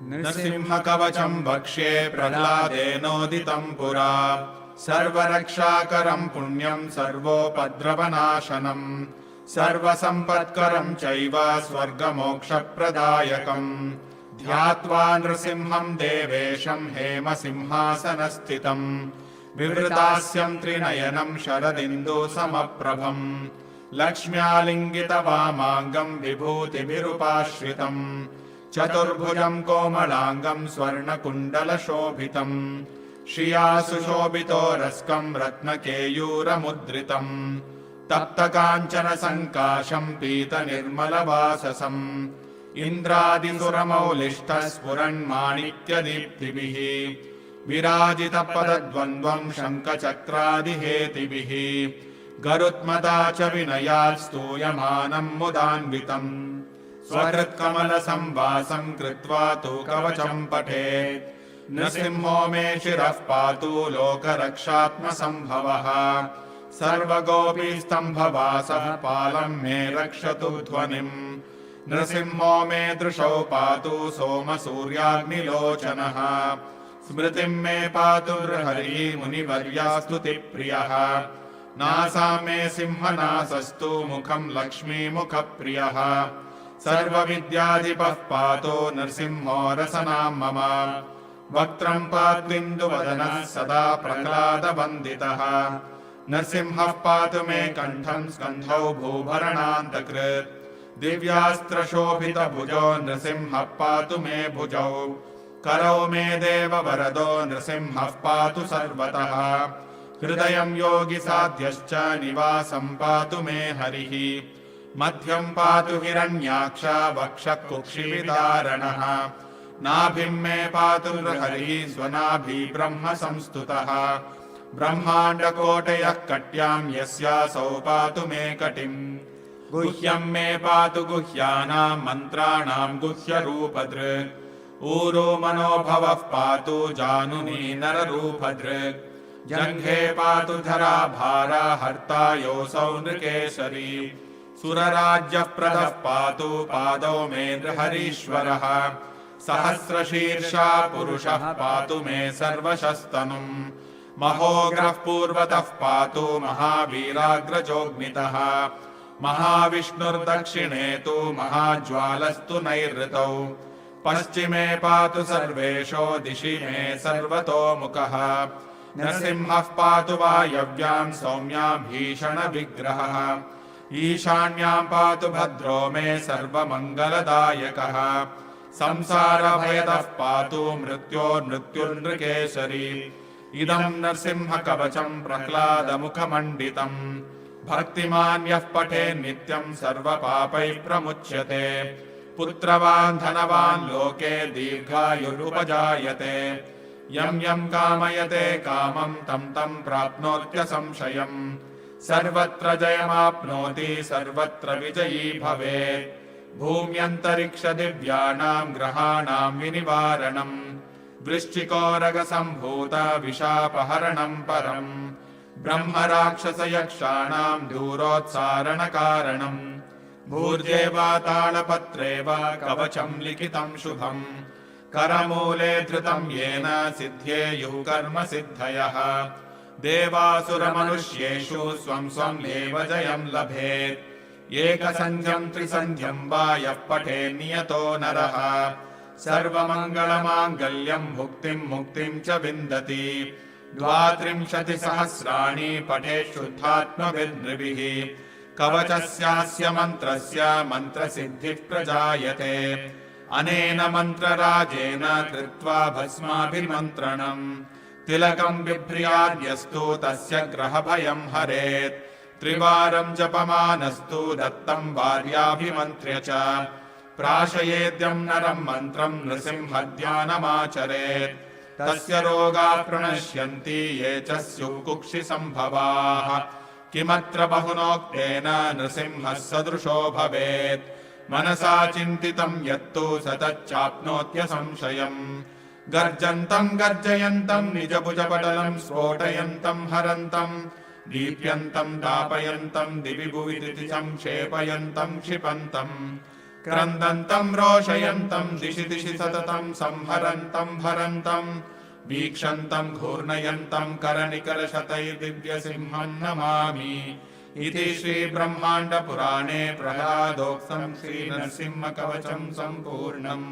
नृसिंहकवचम् वक्ष्ये प्रह्लादेनोदितम् पुरा सर्वरक्षाकरम् पुण्यम् सर्वोपद्रवनाशनम् सर्वसम्पत्करम् चैव स्वर्गमोक्षप्रदायकम् ध्यात्वा नृसिंहम् देवेशम् हेमसिंहासनस्थितम् विवृतास्यम् त्रिनयनम् शरदिन्दुसमप्रभम् लक्ष्म्यालिङ्गितवामाङ्गम् विभूतिभिरुपाश्रितम् चतुर्भुजम् कोमलाङ्गम् स्वर्णकुण्डलशोभितम् श्रिया सुशोभितो रस्कम् रत्नकेयूरमुद्रितम् तप्तकाञ्चनसङ्काशम् पीतनिर्मलवाससम् इन्द्रादिसुरमौलिष्ठः स्फुरन्माणिक्यदीप्तिभिः विराजितपदद्वन्द्वम् शङ्खचक्रादिहेतिभिः गरुत्मता च विनयात् स्तूयमानम् मुदान्वितम् स्वहृत्कमलसंवासम् कृत्वा तु कवचम् पठेत् नृसिंहो मे शिरः पातु लोकरक्षात्मसम्भवः सर्वगोपीस्तम्भवासः पालम् मे रक्षतु ध्वनिम् नृसिंहो मे दृशौ पातु सोमसूर्याग्निलोचनः स्मृतिम् मे पातु हरिः मुनिवर्यास्तुतिप्रियः नासा मे सिंहनासस्तु मुखम् लक्ष्मीमुखप्रियः सर्वविद्याधिपः पातो नृसिंहो रसनाम् मम वक्त्रम् पात्विन्दुवदनः सदा प्रह्लादवन्दितः नृसिंहः पातु मे कण्ठम् स्कन्धौ भूभरणान्तकृत् दिव्यास्त्रशोभितभुजो नृसिंहः पातु मे भुजौ करौ मे देववरदो नृसिंहः पातु सर्वतः हृदयम् योगिसाध्यश्च निवासम् पातु मे हरिः मध्यम् पातु हिरण्याक्ष वक्षः कुक्षिविदारणः नाभिम् मे पातु हरिः स्वनाभि ब्रह्म संस्तुतः ब्रह्माण्डकोटयः कट्याम् यस्यासौ पातु मे कटिम् गुह्यम् मे पातु गुह्यानाम् मन्त्राणाम् गुह्यरूपदृक् ऊरो मनोभवः पातु जानुनी नररूपदृक् जङ्घे पातु धराभारा हर्ता योऽसौ नृकेसरी सुरराज्यप्रदः पातु पादौ मे नृहरीश्वरः सहस्रशीर्षा पुरुषः पातु मे सर्वशस्तनुम् महोग्रः पूर्वतः पातु महावीराग्रजोऽग्नितः महाविष्णुर्दक्षिणे तु महाज्वालस्तु नैऋतौ पश्चिमे पातु सर्वेशो दिशि मे सर्वतोमुखः नृसिंहः पातु वायव्याम् सौम्या भीषणविग्रहः ईशान्याम् पातु भद्रो मे सर्वमङ्गलदायकः संसारभयतः पातु मृत्योर्मृत्युर्नृकेसरी इदम् नृसिंहकवचम् प्रह्लादमुखमण्डितम् भक्तिमान् यः पठेन्नित्यम् सर्वपापैः प्रमुच्यते पुत्रवान् धनवान् लोके दीर्घायुरुपजायते यम् यम् कामयते कामम् तम् तम् प्राप्नोत्यसंशयम् सर्वत्र जयमाप्नोति सर्वत्र विजयी भवेत् भूम्यन्तरिक्षदिव्यानाम् ग्रहाणाम् विनिवारणम् वृश्चिकोरगसम्भूत विशापहरणम् परम् ब्रह्मराक्षसयक्षाणाम् दूरोत्सारणकारणम् भूर्जे वा तालपत्रे वा कवचम् लिखितम् शुभम् करमूले धृतम् येन सिद्ध्येयुः कर्म सिद्धयः देवासुरमनुष्येषु स्वम् स्वम् एव जयम् लभेत् एकसन्ध्यम् त्रिसन्ध्यम् वा यः पठेन्नियतो नरः सर्वमङ्गलमाङ्गल्यम् भुक्तिम् मुक्तिम् च विन्दति 32 सहस्राणि पठेत् शुद्धात्मभिर्नृभिः कवचस्यास्य मन्त्रस्य मन्त्रसिद्धिः प्रजायते अनेन मन्त्रराजेन कृत्वा भस्माभिमन्त्रणम् तिलकम् बिभ्र्याद्यस्तु तस्य ग्रहभयम् हरेत् त्रिवारम् जपमानस्तु दत्तम् भार्याभिमन्त्र्य च प्राशयेद्यम् नरम् मन्त्रम् नृसिंहध्यानमाचरेत् तस्य रोगाः प्रणश्यन्ति ये च स्युः कुक्षिसम्भवाः किमत्र बहुनोक्तेन नृसिंहः सदृशो भवेत् मनसा चिन्तितम् यत्तु स तच्चाप्नोत्यसंशयम् गर्जन्तम् गर्जयन्तम् निजभुजपटलम् स्फोटयन्तम् हरन्तम् दीप्यन्तम् दापयन्तम् दिवि भुवि दिशम् क्षेपयन्तम् क्षिपन्तम् क्रन्दन्तम् रोषयन्तम् दिशि दिशि सततम् संहरन्तम् भरन्तम् वीक्षन्तम् घूर्णयन्तम् करनिकरशतैर्दिव्यसिंहम् नमामि इति श्रीब्रह्माण्डपुराणे प्रह्लादोक्तम् श्रीनरसिंहकवचम् सम्पूर्णम्।